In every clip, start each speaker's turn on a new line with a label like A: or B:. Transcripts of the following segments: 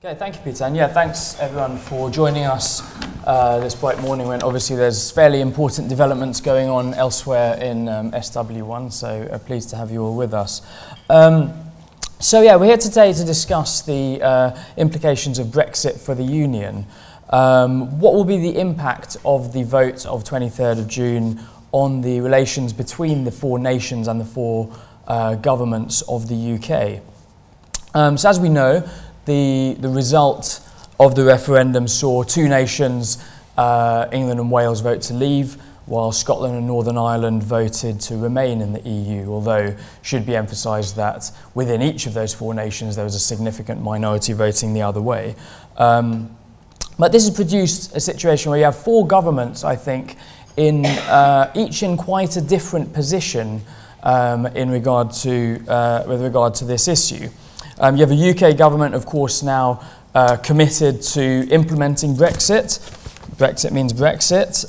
A: Okay, thank you, Peter. And yeah, thanks everyone for joining us this bright morning when obviously there's fairly important developments going on elsewhere in SW1, so pleased to have you all with us. So yeah, we're here today to discuss the implications of Brexit for the Union. What will be the impact of the vote of 23rd of June on the relations between the four nations and the four governments of the UK? So as we know, the result of the referendum saw two nations, England and Wales, vote to leave, while Scotland and Northern Ireland voted to remain in the EU, although it should be emphasised that within each of those four nations there was a significant minority voting the other way. But this has produced a situation where you have four governments, I think, each in quite a different position with regard to this issue. You have a UK government, of course, now committed to implementing Brexit. Brexit means Brexit,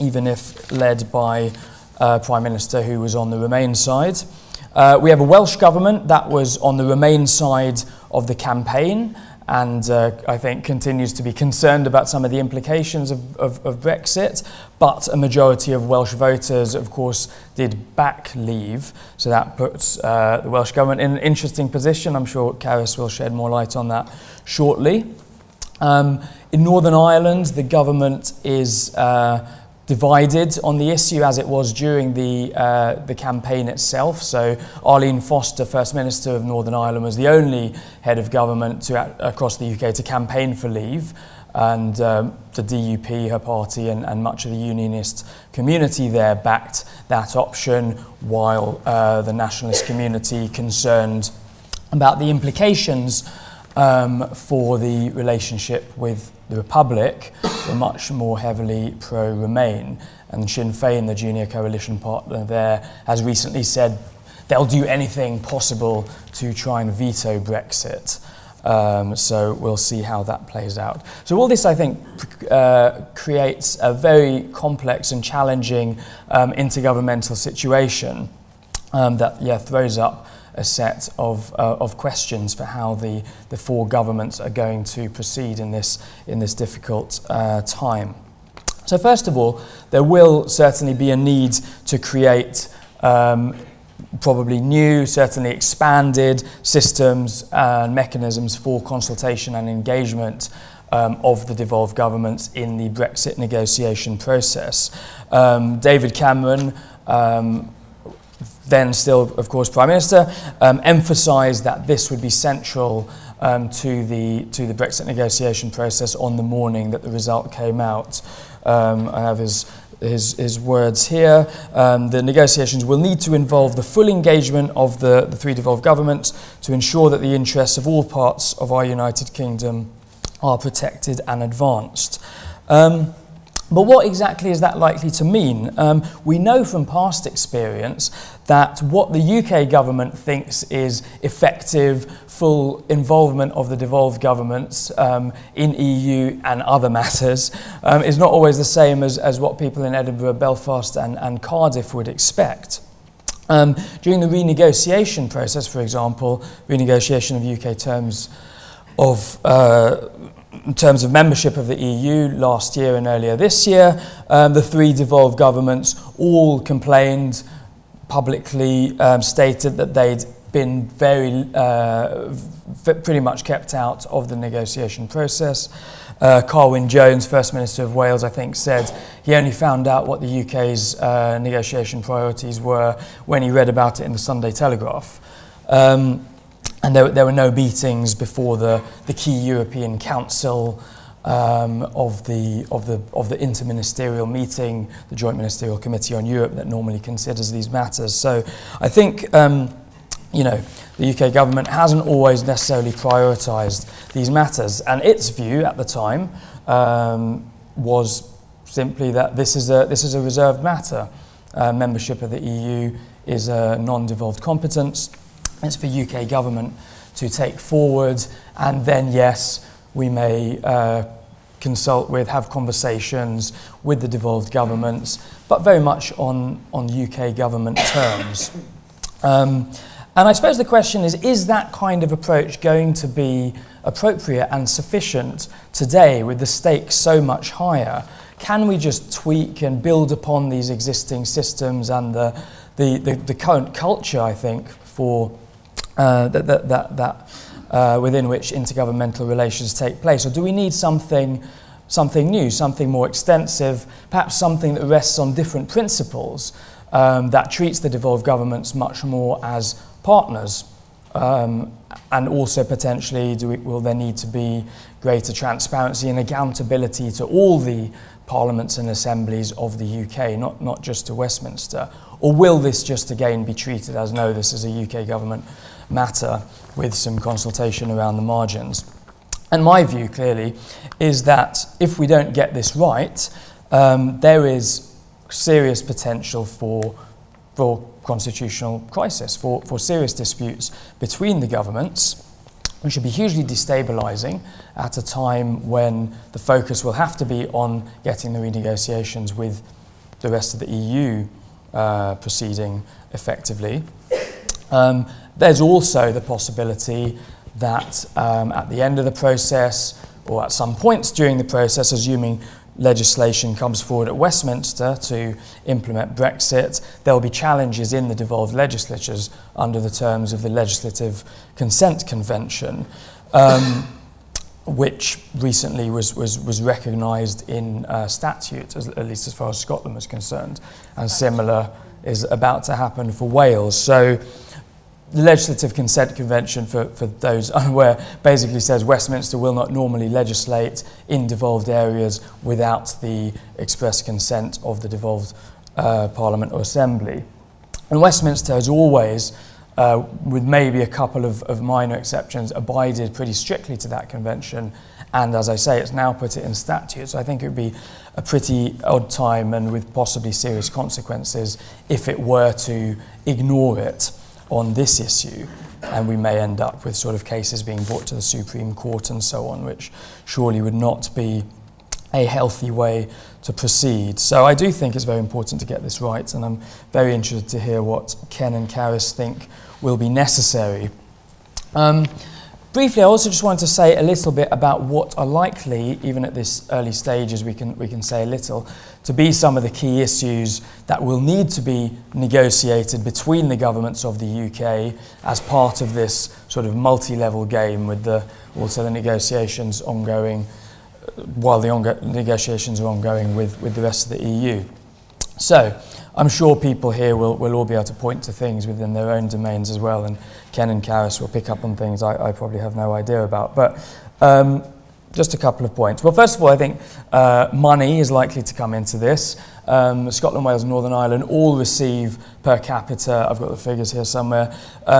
A: even if led by a Prime Minister who was on the Remain side. We have a Welsh government that was on the Remain side of the campaign and I think continues to be concerned about some of the implications of Brexit, but a majority of Welsh voters, of course, did back leave, so that puts the Welsh government in an interesting position. I'm sure Karis will shed more light on that shortly. In Northern Ireland, the government is divided on the issue as it was during the campaign itself. So Arlene Foster, First Minister of Northern Ireland, was the only head of government across the UK to campaign for leave, and the DUP, her party, and much of the unionist community there backed that option, while the nationalist community concerned about the implications for the relationship with the Republic were much more heavily pro-Remain. And Sinn Féin, the junior coalition partner there, has recently said they'll do anything possible to try and veto Brexit. So we'll see how that plays out. So all this, I think, creates a very complex and challenging intergovernmental situation that throws up a set of questions for how the four governments are going to proceed in this difficult time. So first of all, there will certainly be a need to create probably new, certainly expanded systems and mechanisms for consultation and engagement of the devolved governments in the Brexit negotiation process. David Cameron, then still, of course, Prime Minister, emphasised that this would be central to the Brexit negotiation process on the morning that the result came out. I have his words here. The negotiations will need to involve the full engagement of the three devolved governments to ensure that the interests of all parts of our United Kingdom are protected and advanced. But what exactly is that likely to mean? We know from past experience that what the UK government thinks is effective, full involvement of the devolved governments in EU and other matters is not always the same as what people in Edinburgh, Belfast and Cardiff would expect. During the renegotiation process, for example, renegotiation of UK terms of membership of the EU last year and earlier this year, the three devolved governments all complained, publicly stated that they'd been pretty much kept out of the negotiation process. Carwyn Jones, First Minister of Wales, I think, said he only found out what the UK's negotiation priorities were when he read about it in the Sunday Telegraph. And there were no meetings before the key European Council of the interministerial meeting, the Joint Ministerial Committee on Europe that normally considers these matters. So I think the UK government hasn't always necessarily prioritised these matters, and its view at the time was simply that this is a reserved matter. Membership of the EU is a non-devolved competence. It's for UK government to take forward, and then yes, we may consult with, have conversations with the devolved governments, but very much on UK government terms. And I suppose the question is that kind of approach going to be appropriate and sufficient today with the stakes so much higher? Can we just tweak and build upon these existing systems and the current culture, I think, for within which intergovernmental relations take place? Or do we need something new, something more extensive, perhaps something that rests on different principles, that treats the devolved governments much more as partners, and also potentially will there need to be greater transparency and accountability to all the parliaments and assemblies of the UK, not just to Westminster? Or will this just again be treated as, no, this is a UK government matter with some consultation around the margins? And my view clearly is that if we don't get this right, there is serious potential for constitutional crisis, for serious disputes between the governments, which should be hugely destabilising at a time when the focus will have to be on getting the renegotiations with the rest of the EU proceeding effectively. There's also the possibility that at the end of the process, or at some points during the process, assuming legislation comes forward at Westminster to implement Brexit, there will be challenges in the devolved legislatures under the terms of the Legislative Consent Convention, which recently was recognised in statute, at least as far as Scotland was concerned, and similar is about to happen for Wales. So the Legislative Consent Convention, for those unaware, basically says Westminster will not normally legislate in devolved areas without the express consent of the devolved Parliament or Assembly. And Westminster has always, with maybe a couple of minor exceptions, abided pretty strictly to that convention. And as I say, it's now put it in statute. So I think it would be a pretty odd time and with possibly serious consequences if it were to ignore it on this issue, and we may end up with sort of cases being brought to the Supreme Court and so on, which surely would not be a healthy way to proceed. So I do think it's very important to get this right, and I'm very interested to hear what Ken and Karis think will be necessary. Briefly, I also just wanted to say a little bit about what are likely, even at this early stages, we can say a little, to be some of the key issues that will need to be negotiated between the governments of the UK as part of this sort of multi-level game, with also the negotiations ongoing, while the negotiations are ongoing with the rest of the EU. So I'm sure people here will all be able to point to things within their own domains as well, and Ken and Karis will pick up on things I probably have no idea about. But just a couple of points. Well, first of all, I think money is likely to come into this. Scotland, Wales and Northern Ireland all receive per capita, I've got the figures here somewhere,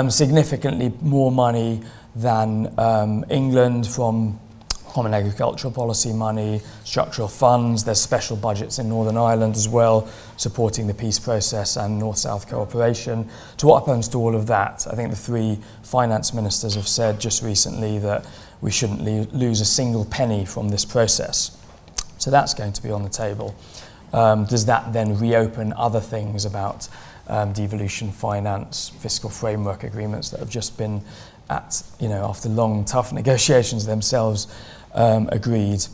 A: significantly more money than England from Common Agricultural Policy money, structural funds. There's special budgets in Northern Ireland as well, supporting the peace process and North-South cooperation. So what happens to all of that? I think the three finance ministers have said just recently that we shouldn't lose a single penny from this process. So that's going to be on the table. Does that then reopen other things about devolution finance, fiscal framework agreements that have just been after long, tough negotiations themselves, agreed?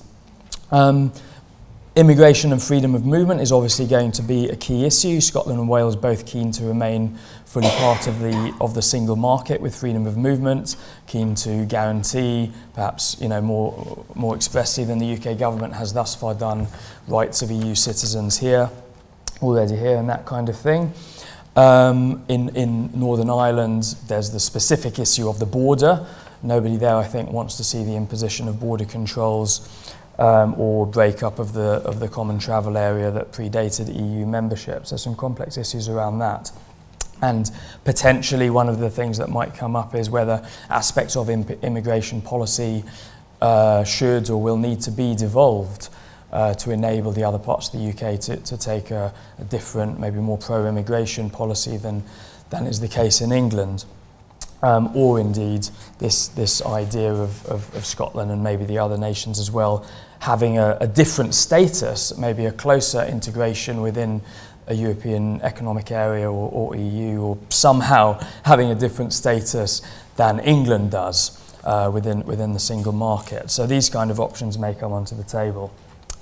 A: Immigration and freedom of movement is obviously going to be a key issue. Scotland and Wales both keen to remain fully part of the single market with freedom of movement, keen to guarantee, perhaps more expressly than the UK government has thus far done, rights of EU citizens already here and that kind of thing. In Northern Ireland, there's the specific issue of the border. Nobody there, I think, wants to see the imposition of border controls or break-up of the common travel area that predated EU membership. So some complex issues around that. And potentially one of the things that might come up is whether aspects of immigration policy should or will need to be devolved to enable the other parts of the UK to take a different, maybe more pro-immigration policy than is the case in England. Or indeed this idea of Scotland and maybe the other nations as well having a different status, maybe a closer integration within a European Economic Area or EU, or somehow having a different status than England does within the single market. So these kind of options may come onto the table.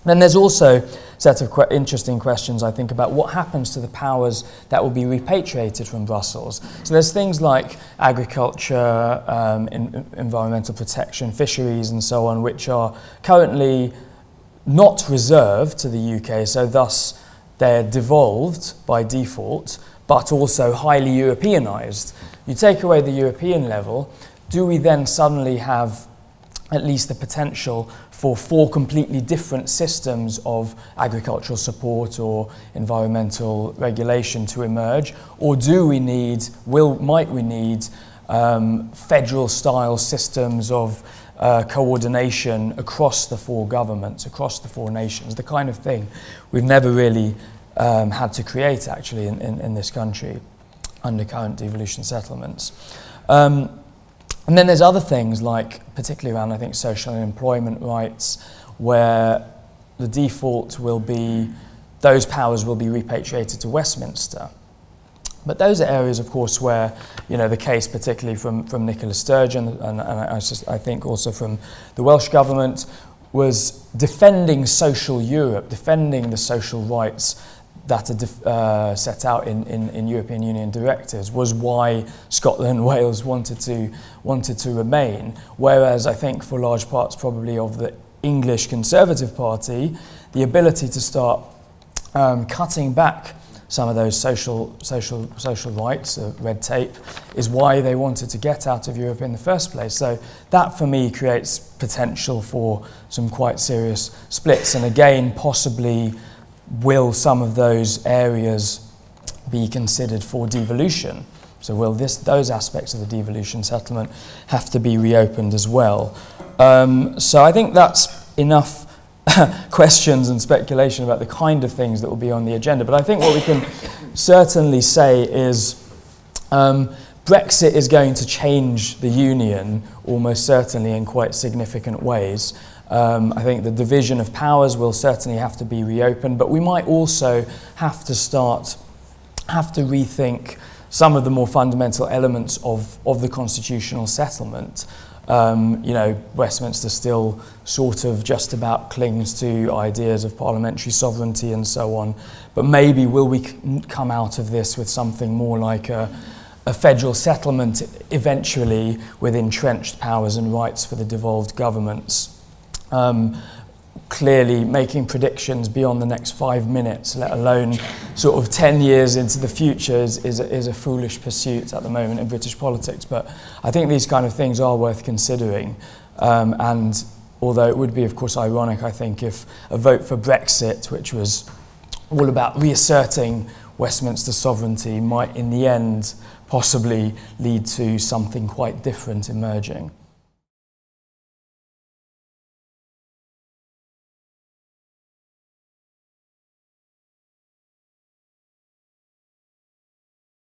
A: Then there's also a set of interesting questions, I think, about what happens to the powers that will be repatriated from Brussels. So there's things like agriculture, environmental protection, fisheries and so on, which are currently not reserved to the UK, so thus they're devolved by default, but also highly Europeanised. You take away the European level, do we then suddenly have at least the potential for 4 completely different systems of agricultural support or environmental regulation to emerge? Or do we need, might we need federal style systems of coordination across the 4 governments, across the 4 nations, the kind of thing we've never really had to create actually in this country under current devolution settlements. And then there's other things like, particularly around, I think, social and employment rights, where the default will be, those powers will be repatriated to Westminster. But those are areas, of course, where, you know, the case, particularly from Nicola Sturgeon, and I think also from the Welsh government, was defending social Europe, defending the social rights that are set out in European Union directives, was why Scotland and Wales wanted to remain. Whereas I think for large parts probably of the English Conservative Party, the ability to start cutting back some of those social rights, red tape, is why they wanted to get out of Europe in the first place. So that for me creates potential for some quite serious splits, and again possibly will some of those areas be considered for devolution? So will those aspects of the devolution settlement have to be reopened as well? So I think that's enough questions and speculation about the kind of things that will be on the agenda. But I think what we can certainly say is Brexit is going to change the Union almost certainly in quite significant ways. I think the division of powers will certainly have to be reopened, but we might also have to rethink some of the more fundamental elements of the constitutional settlement. You know, Westminster still sort of just about clings to ideas of parliamentary sovereignty and so on, but maybe will we come out of this with something more like a federal settlement eventually with entrenched powers and rights for the devolved governments? Clearly making predictions beyond the next 5 minutes, let alone sort of 10 years into the future, is a foolish pursuit at the moment in British politics. But I think these kind of things are worth considering. And although it would be, of course, ironic, I think, if a vote for Brexit, which was all about reasserting Westminster sovereignty, might in the end possibly lead to something quite different emerging.